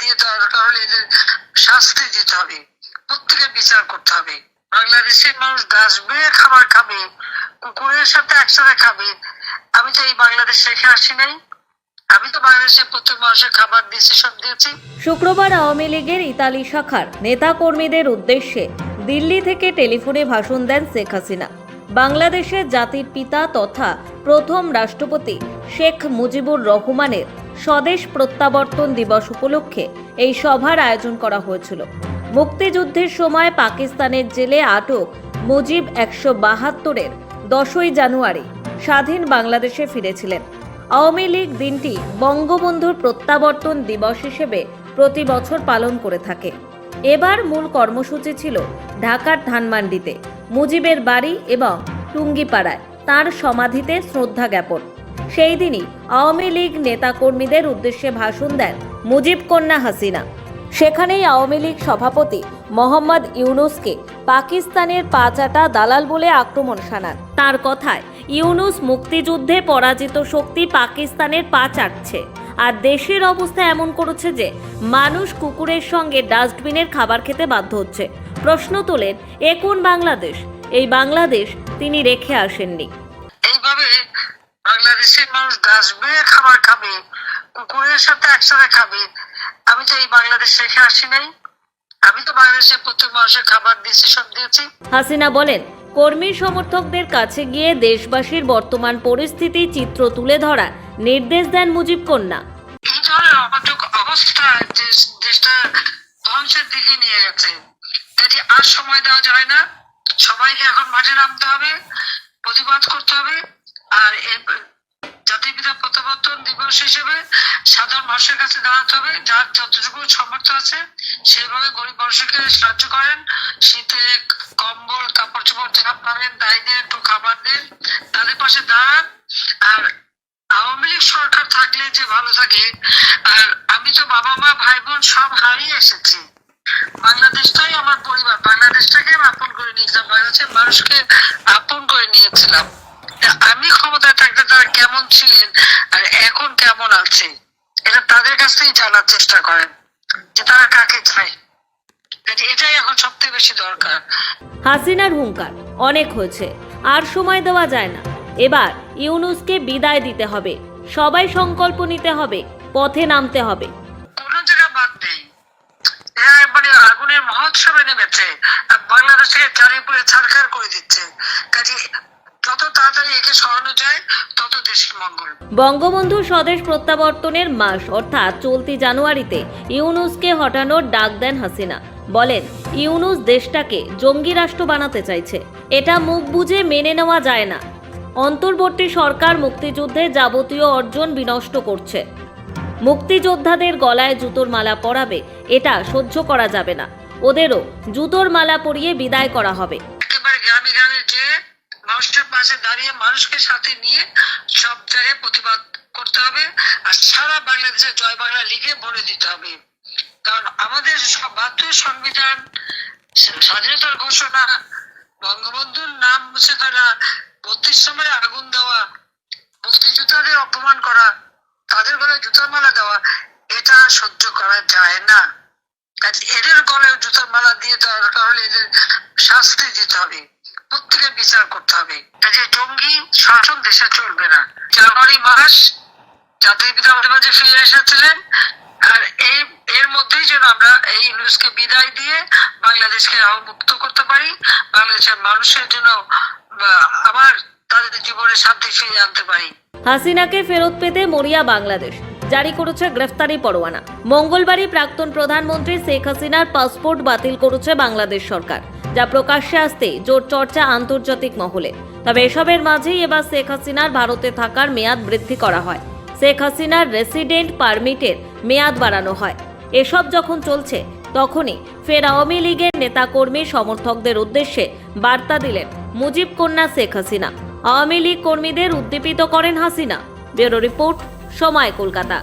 দিয়ে দরকার হলে এদের শাস্তি দিতে হবে, প্রত্যেকের বিচার করতে হবে। বাংলাদেশের মানুষ গাছ বেয়ে খাবার খাবে, কুকুরের সাথে একসাথে খাবে। আমি তো এই বাংলাদেশ রেখে আসি নাই, আমি তো বাংলাদেশের প্রত্যেক মানুষের খাবার দিয়েছি, সব দিয়েছি। শুক্রবার আওয়ামী লীগের ইতালি শাখার নেতা কর্মীদের উদ্দেশ্যে দিল্লি থেকে টেলিফোনে ভাষণ দেন শেখ হাসিনা। বাংলাদেশের জাতির পিতা তথা প্রথম রাষ্ট্রপতি শেখ মুজিবুর রহমানের স্বদেশ প্রত্যাবর্তন দিবস উপলক্ষে এই সভার আয়োজন করা হয়েছিল। মুক্তিযুদ্ধের সময় পাকিস্তানের জেলে আটক মুজিব ১৭২-এর 10ই জানুয়ারি স্বাধীন বাংলাদেশে ফিরেছিলেন। আওয়ামী লীগ দিনটি বঙ্গবন্ধুর প্রত্যাবর্তন দিবস হিসেবে প্রতি বছর পালন করে থাকে। এবার মূল কর্মসূচি ছিল ঢাকার ধানমন্ডিতে মুজিবের বাড়ি এবং টুঙ্গিপাড়ায় তাঁর সমাধিতে শ্রদ্ধা জ্ঞাপন। সেই দিনই আওয়ামী লীগ নেতাকর্মীদের উদ্দেশ্যে ভাষণ দেন মুজিব কন্যা হাসিনা। সেখানেই আওয়ামী লীগ সভাপতি মোহাম্মদ ইউনূসকে পাকিস্তানের পাচাটা দালাল বলে আক্রমণ শানান। তার কথায় ইউনূস মুক্তিযুদ্ধে পরাজিত শক্তি পাকিস্তানের পা চাটছে, আর দেশের অবস্থা এমন করেছে যে মানুষ কুকুরের সঙ্গে ডাস্টবিনের খাবার খেতে বাধ্য হচ্ছে। প্রশ্ন তোলেন, এ কোন বাংলাদেশ? এই বাংলাদেশ তিনি রেখে আসেননি। এইভাবে বাংলাদেশের মানুষ গাছ বেয়ে খাবার খাবে, কুকুরের সাথে একসাথে খাবে। আমি তো এই বাংলাদেশ রেখে আসি নাই, আমি তো বাংলাদেশের প্রত্যেক মানুষের খাবার দিয়েছি, সব দিয়েছি। হাসিনা বলেন, কর্মী সমর্থকদের কাছে গিয়ে দেশবাসীর বর্তমান পরিস্থিতি চিত্র তুলে ধরার নির্দেশ দেন মুজিব কন্যা। এই ধরনের অবাধক অবস্থা দেশটা ধ্বংসের দিকে নিয়ে গেছে, এটি আর সময় দেওয়া যায় না। সবাইকে এখন মাঠে নামতে হবে, প্রতিবাদ করতে হবে। আর জাতির পিতা প্রত্যাবর্তন দিবস হিসেবে সাধারণ মানুষের কাছে দাঁড়াতে হবে। যার যতটুকু সামর্থ্য আছে সেভাবে গরিব মানুষকে সাহায্য করেন, শীতে কম্বল কাপড় চোপড় যা পারেন তাই দিয়ে একটু খাবার দেন, তাদের পাশে দাঁড়ান। আর আওয়ামী লীগ সরকার থাকলে যে ভালো থাকে। আর আমি তো বাবা মা ভাই বোন সব হারিয়ে এসেছি, বাংলাদেশটাই আমার পরিবার, বাংলাদেশটাকে আপন করে নিয়েছিলাম, বাংলাদেশের মানুষকে আপন করে নিয়েছিলাম। আমি ক্ষমতায় থাকতে তারা কেমন ছিলেন আর এখন কেমন আছে এটা তাদের কাছ থেকেই জানার চেষ্টা করেন, যে তারা কাকে চায়। এটাই এখন সবথেকে বেশি দরকার। হাসিনার হুঙ্কার, অনেক হয়েছে, আর সময় দেওয়া যায় না। এবার ইউনূসকে বিদায় দিতে হবে, সবাই সংকল্প নিতে হবে, পথে নামতে হবে। কোনো জায়গা বাদ নেই, মানে আগুনের মহোৎসবে নেমেছে, বাংলাদেশ থেকে চারিপুরে ছারখার করে দিচ্ছে। কাজে যত তাড়াতাড়ি একে সরানো যায় তত দেশের মঙ্গল। বঙ্গবন্ধু স্বদেশ প্রত্যাবর্তনের মাস অর্থাৎ চলতি জানুয়ারিতে ইউনূসকে হটানোর ডাক দেন হাসিনা। বলেন, ইউনূস দেশটাকে জঙ্গি রাষ্ট্র বানাতে চাইছে, এটা মুখ বুজে মেনে নেওয়া যায় না। অন্তর্বর্তী সরকার মুক্তিযুদ্ধে যাবতীয় অর্জন বিনষ্ট করছে, মুক্তিযোদ্ধাদের গলায় জুতোর মালা পরাবে, এটা সহ্য করা যাবে না। ওদেরও জুতোর মালা পরিয়ে বিদায় করা হবে। একেবারে গ্রামে গ্রামে যে মানুষের পাশে দাঁড়িয়ে মানুষকে সাথে নিয়ে সব জায়গায় প্রতিবাদ করতে হবে, আর সারা বাংলাদেশে জয় বাংলা লিখে বলে দিতে হবে। কারণ আমাদের বাধ্যই সংবিধান, স্বাধীনতার ঘোষণা, বঙ্গবন্ধুর নাম মুছে ফেলা, 32 সময় আগুন দেওয়া, মুক্তিযোদ্ধাদের অপমান করা, তাদের গলায় জুতার মালা দেওয়া, এটা সহ্য করা যায় না। এদের গলায় জুতার মালা দিয়ে দরকার হলে এদের শাস্তি দিতে হবে, প্রত্যেকের বিচার করতে হবে। কাজে জঙ্গি শাসন দেশে চলবে না। জানুয়ারি মাস জাতির পিতা আমাদের মাঝে ফিরে এসেছিলেন, আর এর মধ্যেই যেন আমরা এই ইউনূসকে বিদায় দিয়ে বাংলাদেশকে মুক্ত করতে পারি, বাংলাদেশের মানুষের জন্য আবার তাদের জীবনে শান্তি ফিরিয়ে আনতে পারি। হাসিনাকে ফেরত পেতে মরিয়া বাংলাদেশ, জারি করেছে গ্রেফতারি পরোয়ানা। মঙ্গলবারই প্রাক্তন প্রধানমন্ত্রী শেখ হাসিনার পাসপোর্ট বাতিল করেছে বাংলাদেশ সরকার, যা প্রকাশ্যে আসতে জোর চর্চা আন্তর্জাতিক মহলে। তবে এসবের মাঝেই এবার শেখ হাসিনার ভারতে থাকার মেয়াদ বৃদ্ধি করা হয়, শেখ হাসিনার রেসিডেন্ট পারমিটের মেয়াদ বাড়ানো হয়। এসব যখন চলছে তখনই ফের আওয়ামী লীগের নেতাকর্মী সমর্থকদের উদ্দেশ্যে বার্তা দিলেন মুজিব কন্যা শেখ হাসিনা। আওয়ামী লীগ কর্মীদের উদ্দীপিত করেন হাসিনা। ব্যুরো রিপোর্ট, সময়, কলকাতা।